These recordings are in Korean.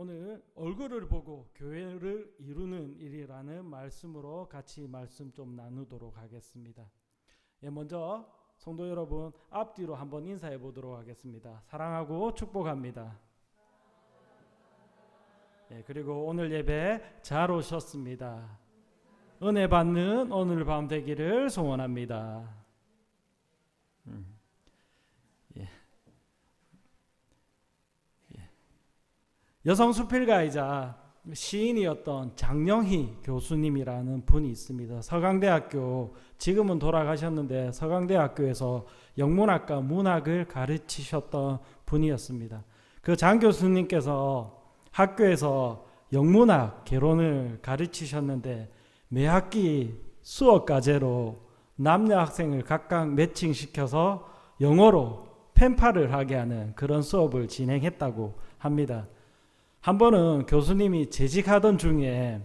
오늘 얼굴을 보고 교회를 이루는 일이라는 말씀으로 같이 말씀 좀 나누도록 하겠습니다. 먼저 성도 여러분 앞뒤로 한번 인사해 보도록 하겠습니다. 사랑하고 축복합니다. 그리고 오늘 예배 잘 오셨습니다. 은혜 받는 오늘 밤 되기를 소원합니다. 여성 수필가이자 시인이었던 장영희 교수님이라는 분이 있습니다. 서강대학교, 지금은 돌아가셨는데 서강대학교에서 영문학과 문학을 가르치셨던 분이었습니다. 그 장 교수님께서 학교에서 영문학 개론을 가르치셨는데 매 학기 수업 과제로 남녀 학생을 각각 매칭시켜서 영어로 펜팔을 하게 하는 그런 수업을 진행했다고 합니다. 한 번은 교수님이 재직하던 중에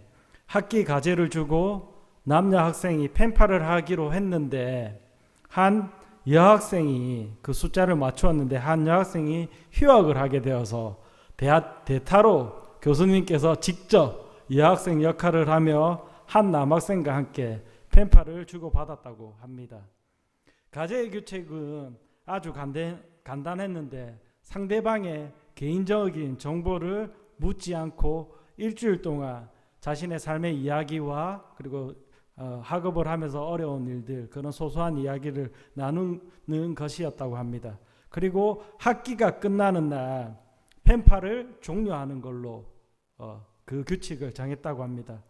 학기 과제를 주고 남녀 학생이 펜팔을 하기로 했는데 한 여학생이 그 숫자를 맞추었는데 한 여학생이 휴학을 하게 되어서 대타로 교수님께서 직접 여학생 역할을 하며 한 남학생과 함께 펜팔을 주고받았다고 합니다. 과제의 규칙은 아주 간단했는데 상대방의 개인적인 정보를 묻지 않고 일주일 동안 자신의 삶의 이야기와 그리고 학업을 하면서 어려운 일들, 그런 소소한 이야기를 나누는 것이었다고 합니다. 그리고 학기가 끝나는 날 펜팔을 종료하는 걸로 그 규칙을 정했다고 합니다.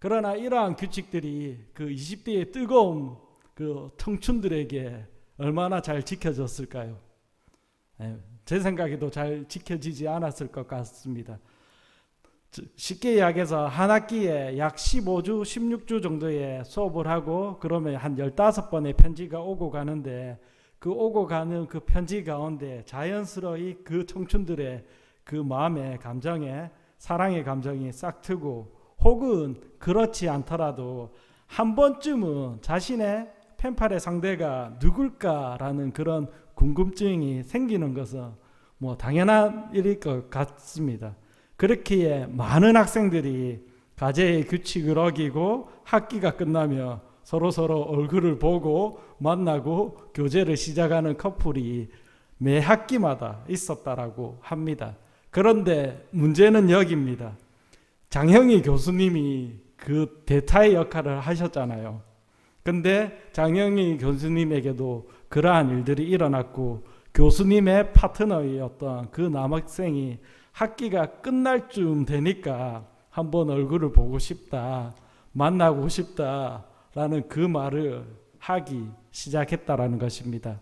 그러나 이러한 규칙들이 그 20대의 뜨거운 그 청춘들에게 얼마나 잘 지켜졌을까요? 제 생각에도 잘 지켜지지 않았을 것 같습니다. 쉽게 이야기해서 한 학기에 약 15주, 16주 정도의 수업을 하고 그러면 한 15번의 편지가 오고 가는데 그 오고 가는 그 편지 가운데 자연스러이 그 청춘들의 그 마음의 감정에 사랑의 감정이 싹 트고 혹은 그렇지 않더라도 한 번쯤은 자신의 펜팔의 상대가 누굴까라는 그런 궁금증이 생기는 것은 당연한 일일 것 같습니다. 그렇기에 많은 학생들이 과제의 규칙을 어기고 학기가 끝나면 서로 얼굴을 보고 만나고 교제를 시작하는 커플이 매 학기마다 있었다라고 합니다. 그런데 문제는 여기입니다. 장형희 교수님이 그 대타의 역할을 하셨잖아요. 근데 장영희 교수님에게도 그러한 일들이 일어났고 교수님의 파트너였던 그 남학생이 학기가 끝날 쯤 되니까 한번 얼굴을 보고 싶다, 만나고 싶다라는 그 말을 하기 시작했다라는 것입니다.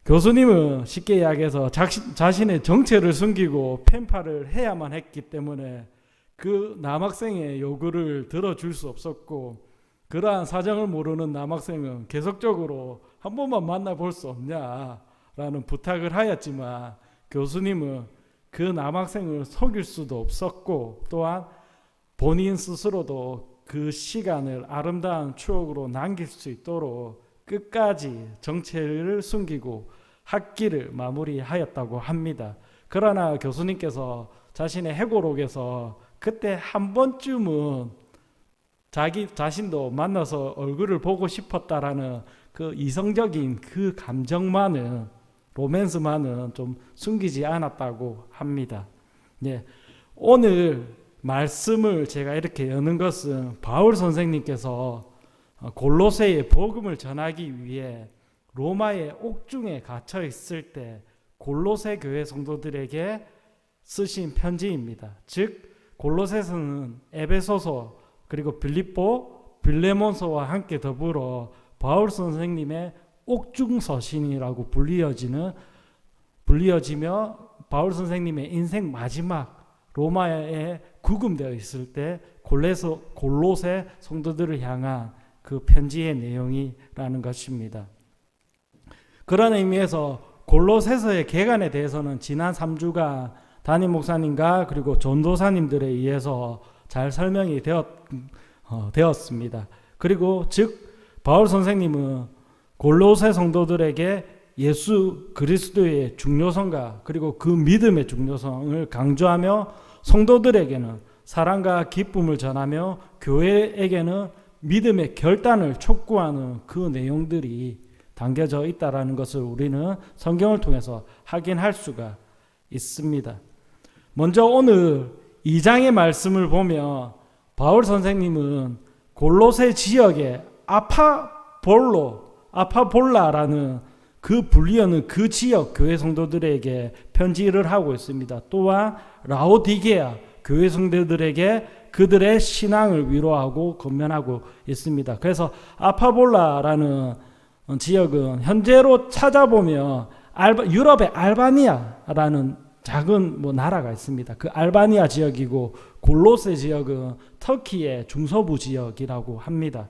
교수님은 쉽게 이야기해서 자신의 정체를 숨기고 펜팔을 해야만 했기 때문에 그 남학생의 요구를 들어줄 수 없었고 그러한 사정을 모르는 남학생은 계속적으로 한 번만 만나볼 수 없냐라는 부탁을 하였지만 교수님은 그 남학생을 속일 수도 없었고 또한 본인 스스로도 그 시간을 아름다운 추억으로 남길 수 있도록 끝까지 정체를 숨기고 학기를 마무리하였다고 합니다. 그러나 교수님께서 자신의 회고록에서 그때 한 번쯤은 자기 자신도 만나서 얼굴을 보고 싶었다라는 그 이성적인 그 감정만은 로맨스만은 좀 숨기지 않았다고 합니다. 오늘 말씀을 제가 이렇게 여는 것은 바울 선생님께서 골로새의 복음을 전하기 위해 로마의 옥중에 갇혀 있을 때 골로새 교회 성도들에게 쓰신 편지입니다. 즉 골로새서는 에베소서 그리고 빌립보, 빌레몬서와 함께 더불어 바울 선생님의 옥중서신이라고 불리어지며 바울 선생님의 인생 마지막 로마에 구금되어 있을 때 골로새 성도들을 향한 그 편지의 내용이라는 것입니다. 그런 의미에서 골로새서의 개간에 대해서는 지난 3주간 담임 목사님과 그리고 전도사님들에 의해서 잘 설명이 되었습니다. 그리고 즉 바울 선생님은 골로새 성도들에게 예수 그리스도의 중요성과 그리고 그 믿음의 중요성을 강조하며 성도들에게는 사랑과 기쁨을 전하며 교회에게는 믿음의 결단을 촉구하는 그 내용들이 담겨져 있다라는 것을 우리는 성경을 통해서 확인할 수가 있습니다. 먼저 오늘 2장의 말씀을 보면 바울 선생님은 골로새 지역의 아파볼라라는 그 불리는 그 지역 교회 성도들에게 편지를 하고 있습니다. 또한 라오디게아 교회 성도들에게 그들의 신앙을 위로하고 권면하고 있습니다. 그래서 아파볼라라는 지역은 현재로 찾아보면 유럽의 알바니아라는 작은 나라가 있습니다. 그 알바니아 지역이고 골로새 지역은 터키의 중서부 지역이라고 합니다.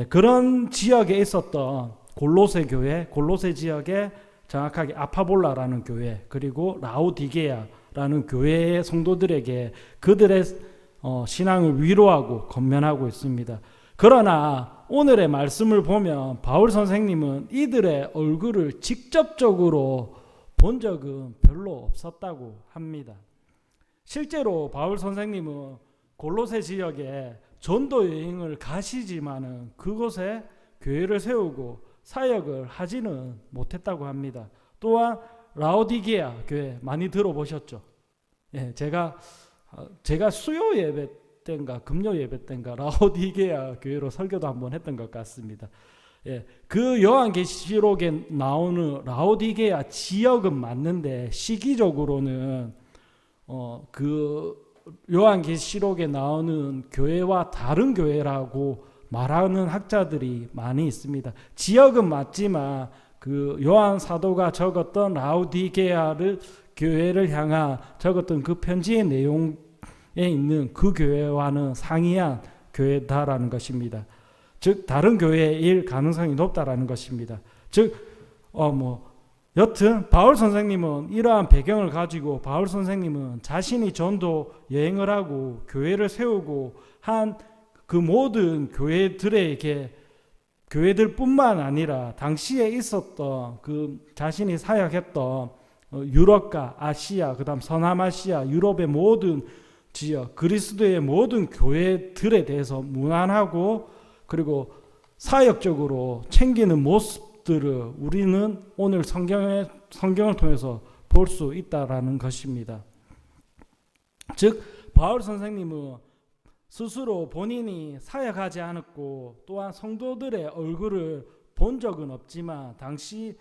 그런 지역에 있었던 골로새 교회, 골로새 지역에 정확하게 아파볼라라는 교회, 그리고 라오디게아라는 교회의 성도들에게 그들의 신앙을 위로하고 권면하고 있습니다. 그러나 오늘의 말씀을 보면 바울 선생님은 이들의 얼굴을 직접적으로 본 적은 별로 없었다고 합니다. 실제로 바울 선생님은 골로새 지역에 전도 여행을 가시지만은 그곳에 교회를 세우고 사역을 하지는 못했다고 합니다. 또한 라오디게아 교회 많이 들어보셨죠? 제가 수요 예배 때인가 금요 예배 때인가 라오디게아 교회로 설교도 한번 했던 것 같습니다. 그 요한계시록에 나오는 라오디게아 지역은 맞는데 시기적으로는 그 요한계시록에 나오는 교회와 다른 교회라고 말하는 학자들이 많이 있습니다. 지역은 맞지만 그 요한 사도가 적었던 라오디게아를 교회를 향한 적었던 그 편지의 내용에 있는 그 교회와는 상이한 교회다라는 것입니다. 즉 다른 교회일 가능성이 높다라는 것입니다. 즉 여튼 바울 선생님은 이러한 배경을 가지고 바울 선생님은 자신이 전도 여행을 하고 교회를 세우고 한 그 모든 교회들뿐만 아니라 당시에 있었던 그 자신이 사역했던 유럽과 아시아, 그다음 서남아시아, 유럽의 모든 지역, 그리스도의 모든 교회들에 대해서 무난하고 그리고 사역적으로 챙기는 모습들을 우리는 오늘 성경을 통해서 볼 수 있다라는 것입니다. 즉 바울 선생님은 스스로 본인이 사역하지 않았고 또한 성도들의 얼굴을 본 적은 없지만 당시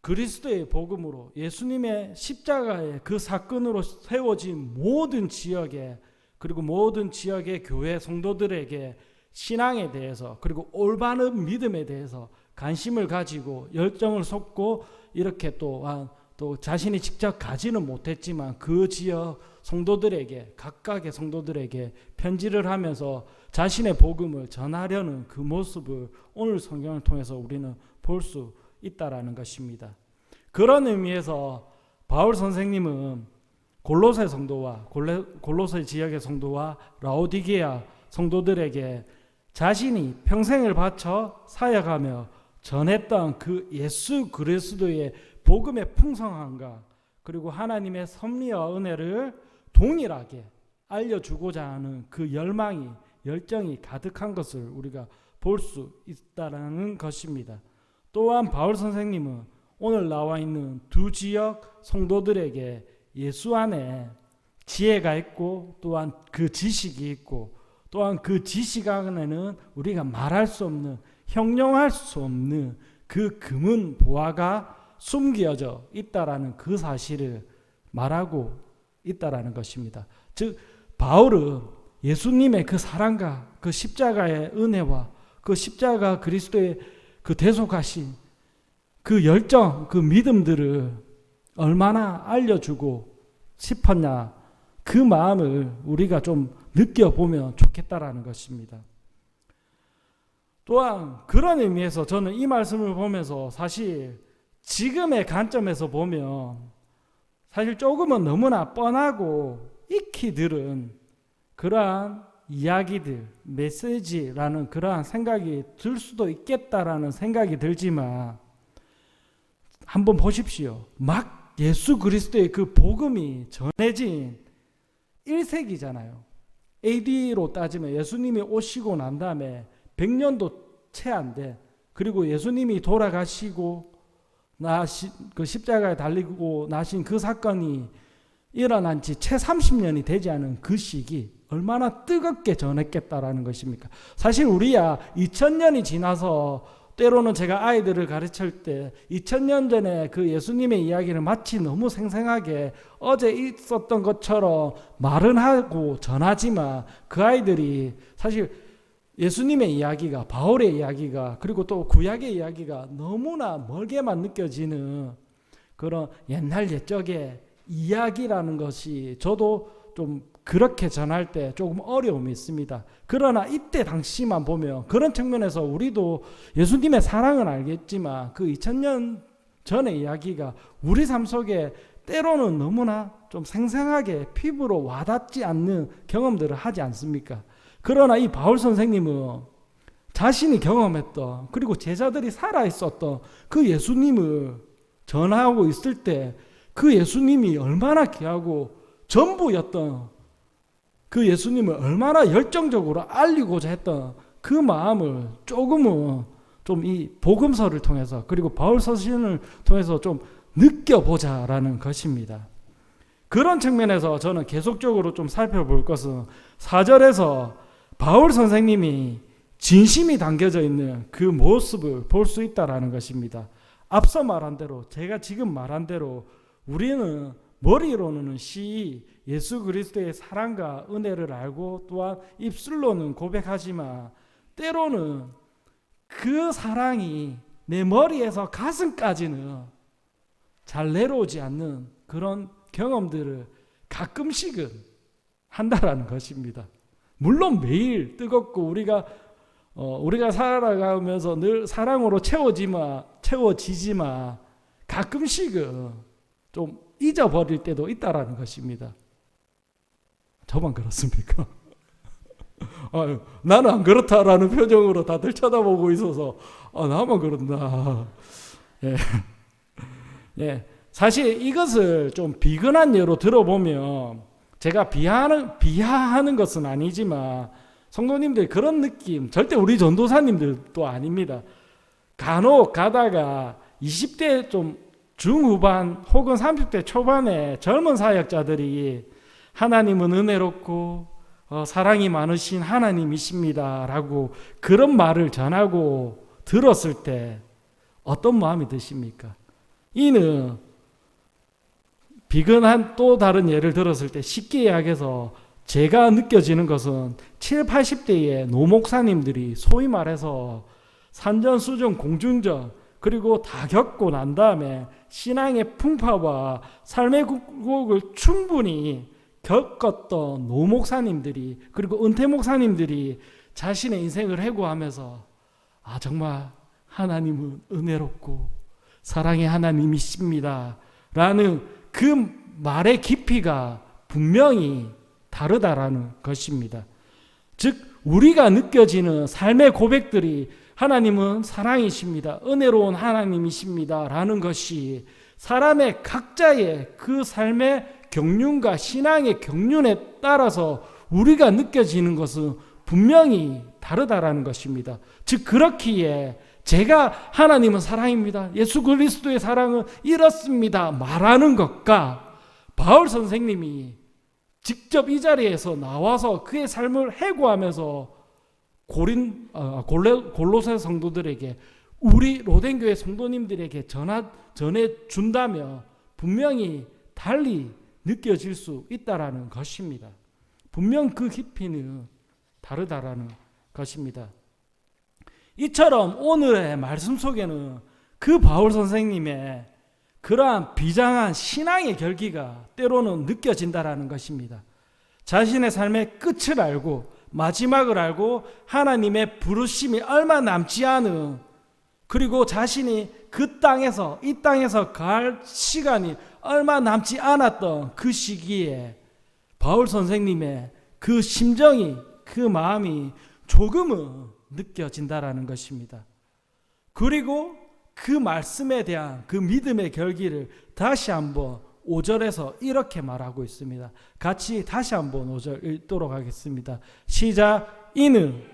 그리스도의 복음으로 예수님의 십자가의 그 사건으로 세워진 모든 지역에 그리고 모든 지역의 교회 성도들에게 신앙에 대해서 그리고 올바른 믿음에 대해서 관심을 가지고 열정을 쏟고 이렇게 또한 또 자신이 직접 가지는 못했지만 그 지역 성도들에게 각각의 성도들에게 편지를 하면서 자신의 복음을 전하려는 그 모습을 오늘 성경을 통해서 우리는 볼 수 있다라는 것입니다. 그런 의미에서 바울 선생님은 골로새 성도와 골로새 지역의 성도와 라오디게아 성도들에게 자신이 평생을 바쳐 사역하며 전했던 그 예수 그리스도의 복음의 풍성함과 그리고 하나님의 섭리와 은혜를 동일하게 알려주고자 하는 그 열정이 가득한 것을 우리가 볼 수 있다라는 것입니다. 또한 바울 선생님은 오늘 나와 있는 두 지역 성도들에게 예수 안에 지혜가 있고 또한 그 지식이 있고 또한 그 지식 안에는 우리가 말할 수 없는 형용할 수 없는 그 금은 보화가 숨겨져 있다라는 그 사실을 말하고 있다라는 것입니다. 즉 바울은 예수님의 그 사랑과 그 십자가의 은혜와 그 십자가 그리스도의 그 대속하신 그 열정, 그 믿음들을 얼마나 알려주고 싶었냐 그 마음을 우리가 좀 느껴보면 좋겠다라는 것입니다. 또한 그런 의미에서 저는 이 말씀을 보면서 사실 지금의 관점에서 보면 사실 조금은 너무나 뻔하고 익히 들은 그러한 이야기들, 메시지라는 그러한 생각이 들 수도 있겠다라는 생각이 들지만 한번 보십시오. 막 예수 그리스도의 그 복음이 전해진 1세기잖아요. AD로 따지면 예수님이 오시고 난 다음에 100년도 채 안 돼. 그리고 예수님이 돌아가시고 그 십자가에 달리고 나신 그 사건이 일어난 지 채 30년이 되지 않은 그 시기, 얼마나 뜨겁게 전했겠다라는 것입니까? 사실 우리야 2000년이 지나서, 때로는 제가 아이들을 가르칠 때 2000년 전에 그 예수님의 이야기를 마치 너무 생생하게 어제 있었던 것처럼 말은 하고 전하지만, 그 아이들이 사실 예수님의 이야기가, 바울의 이야기가, 그리고 또 구약의 이야기가 너무나 멀게만 느껴지는 그런 옛날 옛적의 이야기라는 것이 저도 좀 그렇게 전할 때 조금 어려움이 있습니다. 그러나 이때 당시만 보면 그런 측면에서 우리도 예수님의 사랑은 알겠지만 그 2000년 전의 이야기가 우리 삶 속에 때로는 너무나 좀 생생하게 피부로 와닿지 않는 경험들을 하지 않습니까? 그러나 이 바울 선생님은 자신이 경험했던, 그리고 제자들이 살아있었던 그 예수님을 전하고 있을 때 그 예수님이 얼마나 귀하고 전부였던 그 예수님을 얼마나 열정적으로 알리고자 했던 그 마음을 조금은 좀 이 복음서를 통해서, 그리고 바울 서신을 통해서 좀 느껴보자라는 것입니다. 그런 측면에서 저는 계속적으로 좀 살펴볼 것은 4절에서 바울 선생님이 진심이 담겨져 있는 그 모습을 볼 수 있다라는 것입니다. 앞서 말한 대로, 제가 지금 말한 대로 우리는 머리로는 예수 그리스도의 사랑과 은혜를 알고 또한 입술로는 고백하지만 때로는 그 사랑이 내 머리에서 가슴까지는 잘 내려오지 않는 그런 경험들을 가끔씩은 한다라는 것입니다. 물론 매일 뜨겁고 우리가 살아가면서 늘 사랑으로 채워지지만 가끔씩은 좀 잊어버릴 때도 있다라는 것입니다. 저만 그렇습니까? 나는 안 그렇다라는 표정으로 다들 쳐다보고 있어서 나만 그렇나. 예. 사실 이것을 좀 비근한 예로 들어보면, 제가 비하하는 것은 아니지만 성도님들 그런 느낌, 절대 우리 전도사님들도 아닙니다. 간혹 가다가 20대 좀 중후반 혹은 30대 초반의 젊은 사역자들이 하나님은 은혜롭고 사랑이 많으신 하나님이십니다 라고 그런 말을 전하고 들었을 때 어떤 마음이 드십니까? 이는 비근한 또 다른 예를 들었을 때 쉽게 이야기해서 제가 느껴지는 것은 7, 80대의 노목사님들이 소위 말해서 산전수전, 공중전, 그리고 다 겪고 난 다음에 신앙의 풍파와 삶의 굴곡을 충분히 겪었던 노목사님들이, 그리고 은퇴 목사님들이 자신의 인생을 회고하면서 정말 하나님은 은혜롭고 사랑의 하나님이십니다 라는 그 말의 깊이가 분명히 다르다라는 것입니다. 즉 우리가 느껴지는 삶의 고백들이 하나님은 사랑이십니다, 은혜로운 하나님이십니다 라는 것이 사람의 각자의 그 삶의 경륜과 신앙의 경륜에 따라서 우리가 느껴지는 것은 분명히 다르다라는 것입니다. 즉 그렇기에 제가 하나님은 사랑입니다, 예수 그리스도의 사랑은 이렇습니다 말하는 것과 바울 선생님이 직접 이 자리에서 나와서 그의 삶을 회고하면서 골로새 성도들에게, 우리 로덴교회 성도님들에게 전해준다면 분명히 달리 느껴질 수 있다라는 것입니다. 분명 그 깊이는 다르다라는 것입니다. 이처럼 오늘의 말씀 속에는 그 바울 선생님의 그러한 비장한 신앙의 결기가 때로는 느껴진다라는 것입니다. 자신의 삶의 끝을 알고 마지막을 알고 하나님의 부르심이 얼마 남지 않은, 그리고 자신이 이 땅에서 갈 시간이 얼마 남지 않았던 그 시기에 바울 선생님의 그 심정이, 그 마음이 조금은 느껴진다라는 것입니다. 그리고 그 말씀에 대한 그 믿음의 결기를 다시 한번 5절에서 이렇게 말하고 있습니다. 같이 다시 한번 5절 읽도록 하겠습니다. 시작. 이는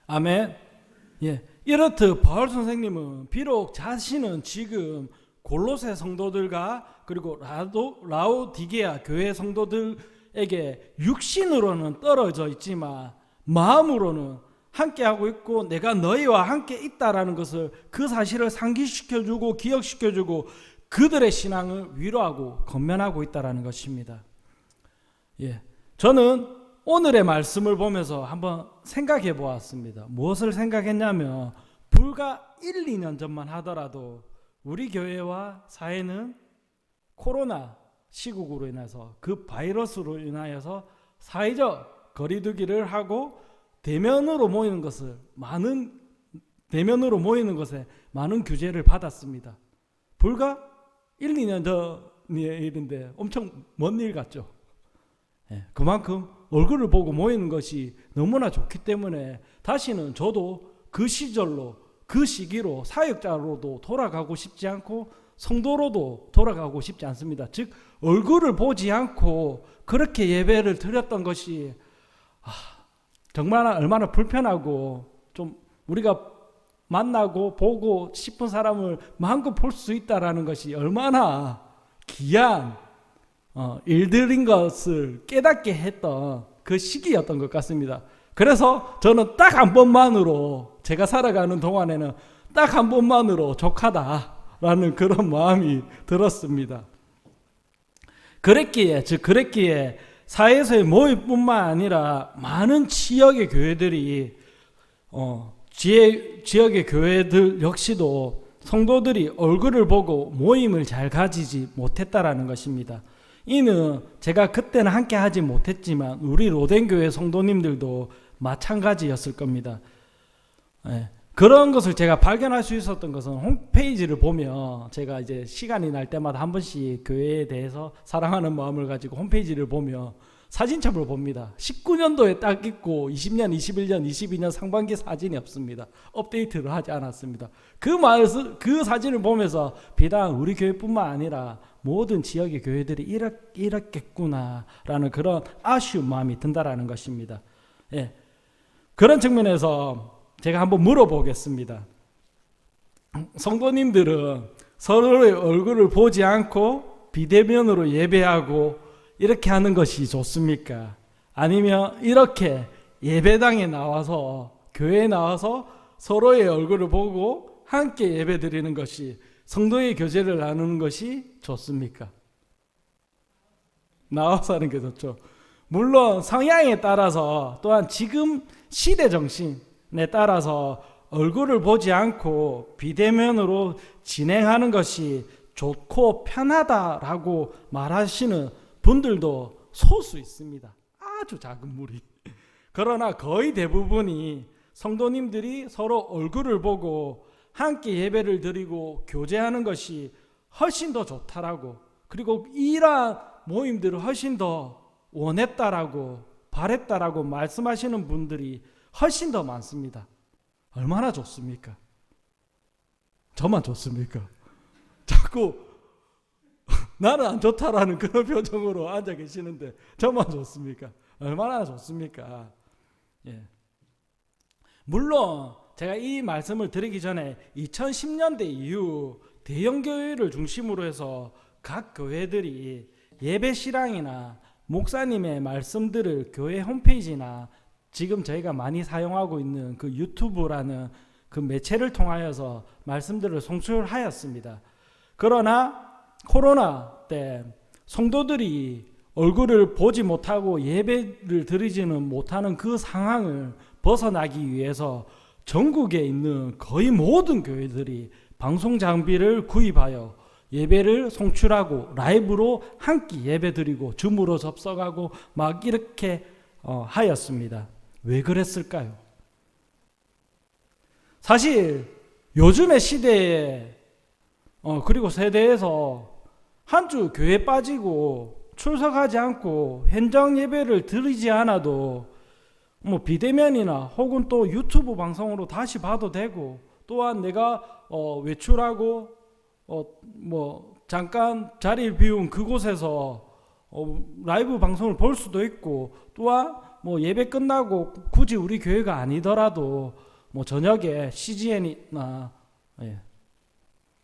아멘. 예, 이렇듯 바울 선생님은 비록 자신은 지금 골로새 성도들과 그리고 라오디게아 교회 성도들에게 육신으로는 떨어져 있지만 마음으로는 함께하고 있고 내가 너희와 함께 있다라는 것을 그 사실을 상기시켜주고 기억시켜주고 그들의 신앙을 위로하고 건면하고 있다라는 것입니다. 예, 저는 오늘의 말씀을 보면서 한번 생각해 보았습니다. 무엇을 생각했냐면 불과 1, 2년 전만 하더라도 우리 교회와 사회는 코로나 시국으로 인해서 그 바이러스로 인하여서 사회적 거리두기를 하고 대면으로 모이는 것에 많은 규제를 받았습니다. 불과 1, 2년 전의 일인데 엄청 먼 일 같죠. 예, 그만큼 얼굴을 보고 모이는 것이 너무나 좋기 때문에 다시는 저도 그 시절로 그 시기로 사역자로도 돌아가고 싶지 않고 성도로도 돌아가고 싶지 않습니다. 즉 얼굴을 보지 않고 그렇게 예배를 드렸던 것이 정말 얼마나 불편하고 좀 우리가 만나고 보고 싶은 사람을 마음껏 볼 수 있다라는 것이 얼마나 귀한 일들인 것을 깨닫게 했던 그 시기였던 것 같습니다. 그래서 저는 딱 한 번만으로 제가 살아가는 동안에는 딱 한 번만으로 족하다라는 그런 마음이 들었습니다. 그랬기에 사회에서의 모임뿐만 아니라 많은 지역의 교회들이 지역의 교회들 역시도 성도들이 얼굴을 보고 모임을 잘 가지지 못했다라는 것입니다. 이는 제가 그때는 함께 하지 못했지만 우리 로덴교회 성도님들도 마찬가지였을 겁니다. 예, 그런 것을 제가 발견할 수 있었던 것은 홈페이지를 보면 제가 이제 시간이 날 때마다 한 번씩 교회에 대해서 사랑하는 마음을 가지고 홈페이지를 보면 사진첩을 봅니다. 19년도에 딱 있고 20년, 21년, 22년 상반기 사진이 없습니다. 업데이트를 하지 않았습니다. 그 사진을 보면서 비단 우리 교회뿐만 아니라 모든 지역의 교회들이 이렇겠구나라는 그런 아쉬운 마음이 든다라는 것입니다. 예, 그런 측면에서 제가 한번 물어보겠습니다. 성도님들은 서로의 얼굴을 보지 않고 비대면으로 예배하고 이렇게 하는 것이 좋습니까? 아니면 이렇게 예배당에 나와서 교회에 나와서 서로의 얼굴을 보고 함께 예배 드리는 것이 성도의 교제를 나누는 것이 좋습니까? 나와서 하는 게 좋죠. 물론 성향에 따라서 또한 지금 시대 정신에 따라서 얼굴을 보지 않고 비대면으로 진행하는 것이 좋고 편하다라고 말하시는 분들도 소수 있습니다. 아주 작은 무리. 그러나 거의 대부분이 성도님들이 서로 얼굴을 보고 함께 예배를 드리고 교제하는 것이 훨씬 더 좋다라고, 그리고 이러한 모임들을 훨씬 더 원했다라고 바랬다라고 말씀하시는 분들이 훨씬 더 많습니다. 얼마나 좋습니까? 저만 좋습니까? 자꾸 나는 안 좋다라는 그런 표정으로 앉아 계시는데 저만 좋습니까? 얼마나 좋습니까? 예. 물론 제가 이 말씀을 드리기 전에 2010년대 이후 대형 교회를 중심으로 해서 각 교회들이 예배 실황이나 목사님의 말씀들을 교회 홈페이지나 지금 저희가 많이 사용하고 있는 그 유튜브라는 그 매체를 통하여서 말씀들을 송출하였습니다. 그러나 코로나 때 성도들이 얼굴을 보지 못하고 예배를 드리지는 못하는 그 상황을 벗어나기 위해서 전국에 있는 거의 모든 교회들이 방송 장비를 구입하여 예배를 송출하고 라이브로 함께 예배 드리고 줌으로 접속하고 막 이렇게 하였습니다. 왜 그랬을까요? 사실 요즘의 시대에 그리고 세대에서 한 주 교회 빠지고 출석하지 않고 현장 예배를 드리지 않아도 뭐 비대면이나 혹은 또 유튜브 방송으로 다시 봐도 되고, 또한 내가 외출하고 뭐 잠깐 자리를 비운 그곳에서 라이브 방송을 볼 수도 있고, 또한 뭐 예배 끝나고 굳이 우리 교회가 아니더라도 뭐 저녁에 CGN이나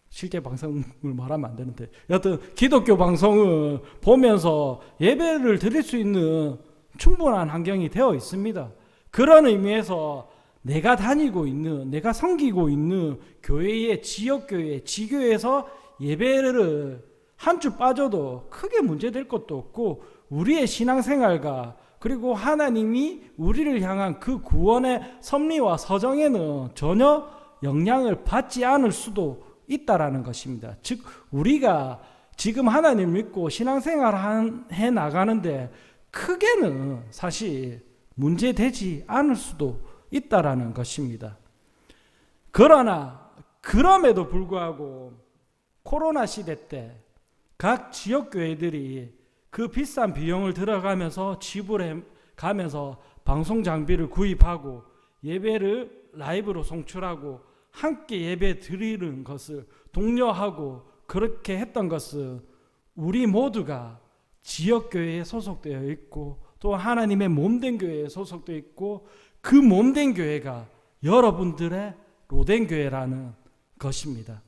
실제 방송을 말하면 안 되는데, 여하튼 기독교 방송을 보면서 예배를 드릴 수 있는 충분한 환경이 되어 있습니다. 그런 의미에서 내가 다니고 있는, 내가 섬기고 있는 교회의 지역교회, 지교에서 예배를 한 주 빠져도 크게 문제될 것도 없고, 우리의 신앙생활과 그리고 하나님이 우리를 향한 그 구원의 섭리와 서정에는 전혀 영향을 받지 않을 수도 있다라는 것입니다. 즉 우리가 지금 하나님 믿고 신앙생활 해 나가는데 크게는 사실 문제되지 않을 수도 있다라는 것입니다. 그러나 그럼에도 불구하고 코로나 시대 때 각 지역교회들이 그 비싼 비용을 들어가면서 지불해 가면서 방송 장비를 구입하고 예배를 라이브로 송출하고 함께 예배 드리는 것을 독려하고 그렇게 했던 것은 우리 모두가 지역교회에 소속되어 있고 또 하나님의 몸된 교회에 소속되어 있고, 그 몸된 교회가 여러분들의 로된 교회라는 것입니다.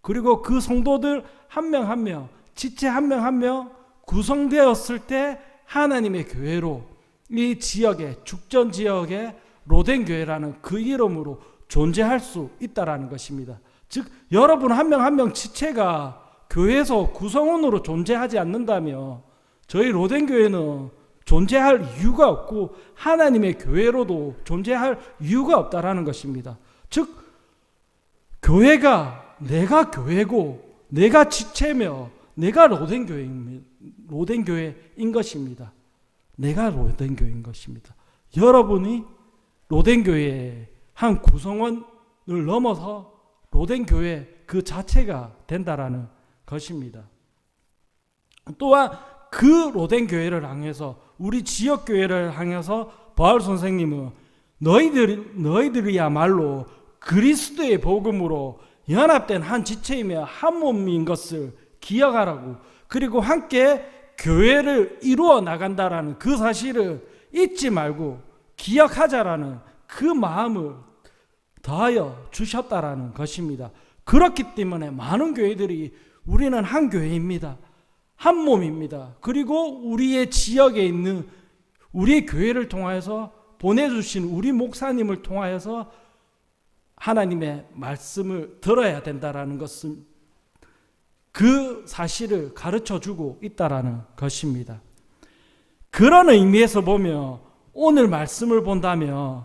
그리고 그 성도들 한 명 한 명, 지체 한 명 한 명 구성되었을 때 하나님의 교회로 이 지역의 죽전 지역의 로된 교회라는 그 이름으로 존재할 수 있다라는 것입니다. 즉 여러분 한 명 한 명 지체가 교회에서 구성원으로 존재하지 않는다면 저희 로된 교회는 존재할 이유가 없고 하나님의 교회로도 존재할 이유가 없다라는 것입니다. 즉 교회가 내가 교회고 내가 지체며 내가 로된 교회인 것입니다. 내가 로된 교회인 것입니다. 여러분이 로된 교회의 한 구성원을 넘어서 로된 교회 그 자체가 된다라는 것입니다. 또한 그 로된 교회를 향해서, 우리 지역 교회를 향해서 바울 선생님은 너희들이야말로 그리스도의 복음으로 연합된 한 지체이며 한 몸인 것을 기억하라고, 그리고 함께 교회를 이루어 나간다라는 그 사실을 잊지 말고 기억하자라는 그 마음을 더하여 주셨다라는 것입니다. 그렇기 때문에 많은 교회들이 우리는 한 교회입니다. 한 몸입니다. 그리고 우리의 지역에 있는 우리의 교회를 통하여서 보내주신 우리 목사님을 통하여서 하나님의 말씀을 들어야 된다라는 것은 그 사실을 가르쳐주고 있다라는 것입니다. 그런 의미에서 보면 오늘 말씀을 본다면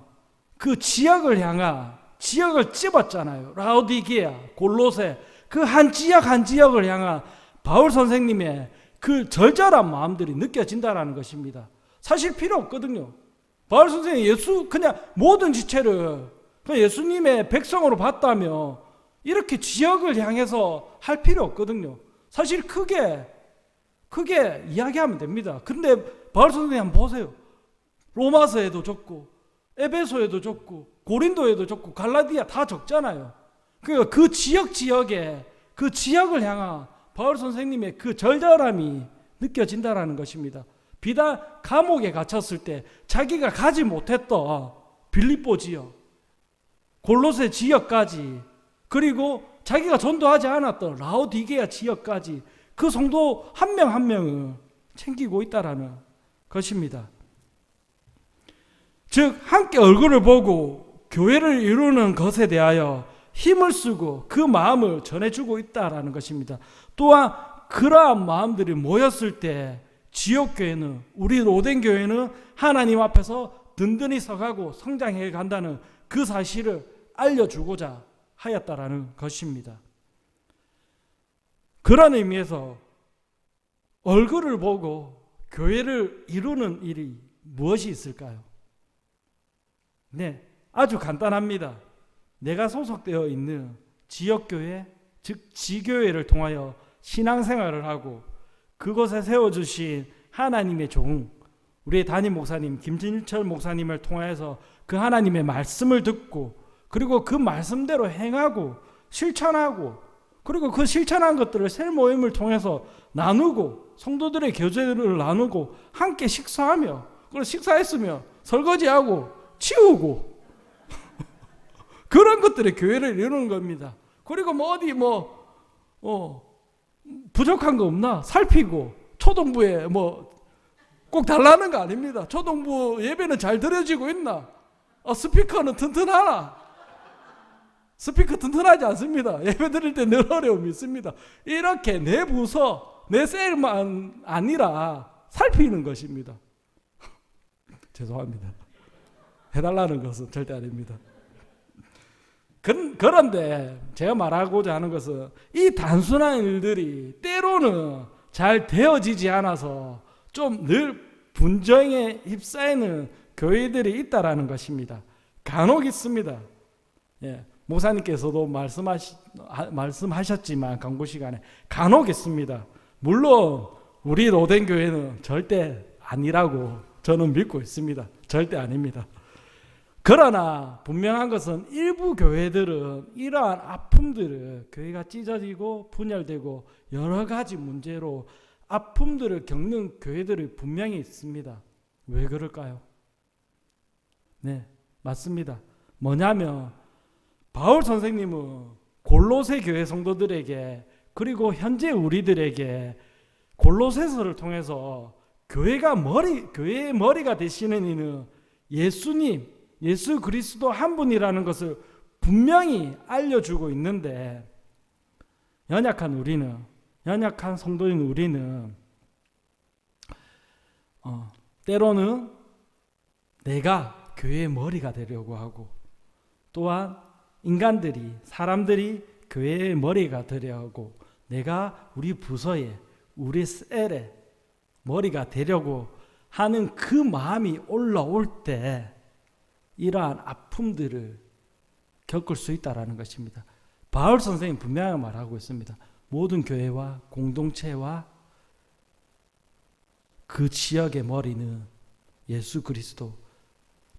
그 지역을 향한, 지역을 찝었잖아요. 라오디게아, 골로새, 그 한 지역 한 지역을 향한 바울 선생님의 그 절절한 마음들이 느껴진다라는 것입니다. 사실 필요 없거든요. 바울 선생님 그냥 모든 지체를 그냥 예수님의 백성으로 봤다며 이렇게 지역을 향해서 할 필요 없거든요. 사실 크게 이야기하면 됩니다. 근데 바울 선생님 한번 보세요. 로마서에도 적고 에베소에도 적고 고린도에도 적고 갈라디아 다 적잖아요. 그러니까 그 지역에 그 지역을 향한 바울 선생님의 그 절절함이 느껴진다라는 것입니다. 비단 감옥에 갇혔을 때 자기가 가지 못했던 빌립보 지역, 골로새 지역까지, 그리고 자기가 전도하지 않았던 라오디게아 지역까지 그 성도 한 명 한 명을 챙기고 있다라는 것입니다. 즉 함께 얼굴을 보고 교회를 이루는 것에 대하여 힘을 쓰고 그 마음을 전해주고 있다라는 것입니다. 또한 그러한 마음들이 모였을 때 지역교회는, 우리 로된 교회는 하나님 앞에서 든든히 서가고 성장해 간다는 그 사실을 알려주고자 하였다라는 것입니다. 그런 의미에서 얼굴을 보고 교회를 이루는 일이 무엇이 있을까요? 네, 아주 간단합니다. 내가 소속되어 있는 지역교회, 즉 지교회를 통하여 신앙생활을 하고 그곳에 세워주신 하나님의 종, 우리의 담임 목사님 김진철 목사님을 통해서 그 하나님의 말씀을 듣고 그리고 그 말씀대로 행하고 실천하고 그리고 그 실천한 것들을 셀 모임을 통해서 나누고 성도들의 교제를 나누고 함께 식사하며 그리고 식사했으며 설거지하고 치우고 그런 것들의 교회를 이루는 겁니다. 그리고 뭐 어디 부족한 거 없나 살피고 초동부에 꼭 달라는 거 아닙니다. 초동부 예배는 잘 드려지고 있나? 스피커는 튼튼하나? 스피커 튼튼하지 않습니다. 예배 드릴 때 늘 어려움이 있습니다. 이렇게 내 부서, 내 셀만 아니라 살피는 것입니다. 죄송합니다. 해달라는 것은 절대 아닙니다. 그런데 제가 말하고자 하는 것은 이 단순한 일들이 때로는 잘 되어지지 않아서 좀 늘 분쟁에 휩싸이는 교회들이 있다라는 것입니다. 간혹 있습니다. 예, 목사님께서도 말씀하셨지만 광고 시간에 간혹 있습니다. 물론 우리 로덴 교회는 절대 아니라고 저는 믿고 있습니다. 절대 아닙니다. 그러나 분명한 것은 일부 교회들은 이러한 아픔들을 교회가 찢어지고 분열되고 여러 가지 문제로 아픔들을 겪는 교회들이 분명히 있습니다. 왜 그럴까요? 네, 맞습니다. 뭐냐면 바울 선생님은 골로새 교회 성도들에게 그리고 현재 우리들에게 골로새서를 통해서 교회의 머리가 되시는 이는 예수님, 예수 그리스도 한 분이라는 것을 분명히 알려주고 있는데 연약한 성도인 우리는 때로는 내가 교회의 머리가 되려고 하고 또한 사람들이 교회의 머리가 되려고 하고 내가 우리 부서에 우리 셀에 머리가 되려고 하는 그 마음이 올라올 때 이러한 아픔들을 겪을 수 있다는 것입니다. 바울 선생님 분명하게 말하고 있습니다. 모든 교회와 공동체와 그 지역의 머리는 예수 그리스도,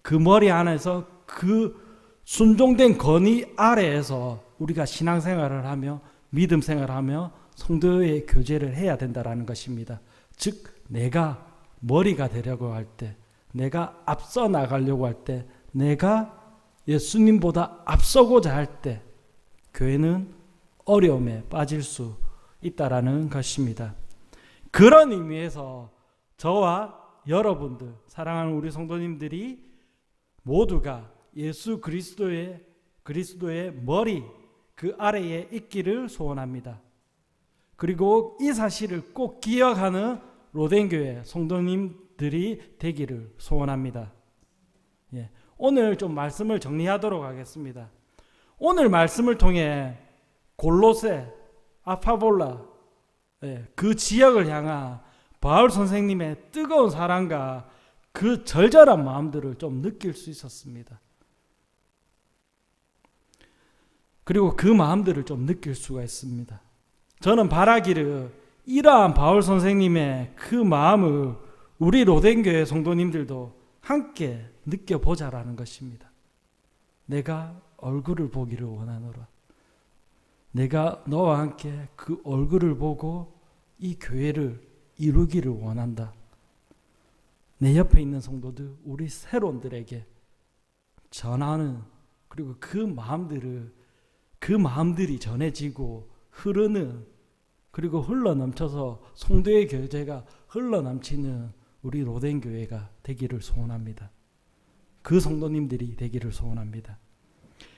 그 머리 안에서 그 순종된 건의 아래에서 우리가 신앙생활을 하며 믿음 생활을 하며 성도의 교제를 해야 된다는 것입니다. 즉 내가 머리가 되려고 할 때, 내가 앞서 나가려고 할 때, 내가 예수님보다 앞서고자 할 때 교회는 어려움에 빠질 수 있다라는 것입니다. 그런 의미에서 저와 여러분들, 사랑하는 우리 성도님들이 모두가 예수 그리스도의 머리 그 아래에 있기를 소원합니다. 그리고 이 사실을 꼭 기억하는 로덴교회 성도님들이 되기를 소원합니다. 예, 오늘 좀 말씀을 정리하도록 하겠습니다. 오늘 말씀을 통해 골로새, 아파볼라 그 지역을 향한 바울 선생님의 뜨거운 사랑과 그 절절한 마음들을 좀 느낄 수 있었습니다. 그리고 그 마음들을 좀 느낄 수가 있습니다. 저는 바라기를 이러한 바울 선생님의 그 마음을 우리 로덴교회 성도님들도 함께 느껴보자라는 것입니다. 내가 얼굴을 보기를 원하노라. 내가 너와 함께 그 얼굴을 보고 이 교회를 이루기를 원한다. 내 옆에 있는 성도들, 우리 새론들에게 전하는 그리고 그 마음들이 전해지고 흐르는 그리고 흘러넘쳐서 성도의 교제가 흘러넘치는 우리 로덴 교회가 되기를 소원합니다. 그 성도님들이 되기를 소원합니다.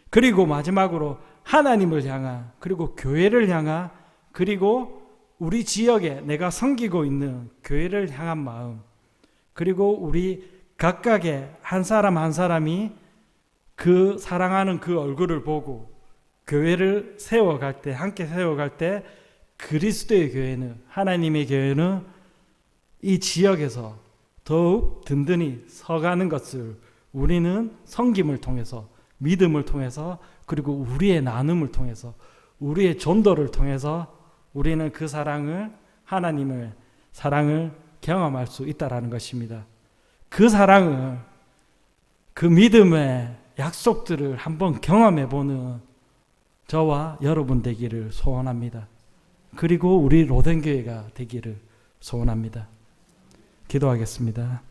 그리고 마지막으로 하나님을 향한 그리고 교회를 향한 그리고 우리 지역에 내가 섬기고 있는 교회를 향한 마음 그리고 우리 각각의 한 사람 한 사람이 그 사랑하는 그 얼굴을 보고 교회를 세워갈 때 함께 세워갈 때 그리스도의 교회는 하나님의 교회는 이 지역에서 더욱 든든히 서가는 것을 우리는 섬김을 통해서 믿음을 통해서 그리고 우리의 나눔을 통해서 우리의 전도를 통해서 우리는 그 사랑을, 하나님의 사랑을 경험할 수 있다라는 것입니다. 그 사랑을, 그 믿음의 약속들을 한번 경험해 보는 저와 여러분 되기를 소원합니다. 그리고 우리 로덴교회가 되기를 소원합니다. 기도하겠습니다.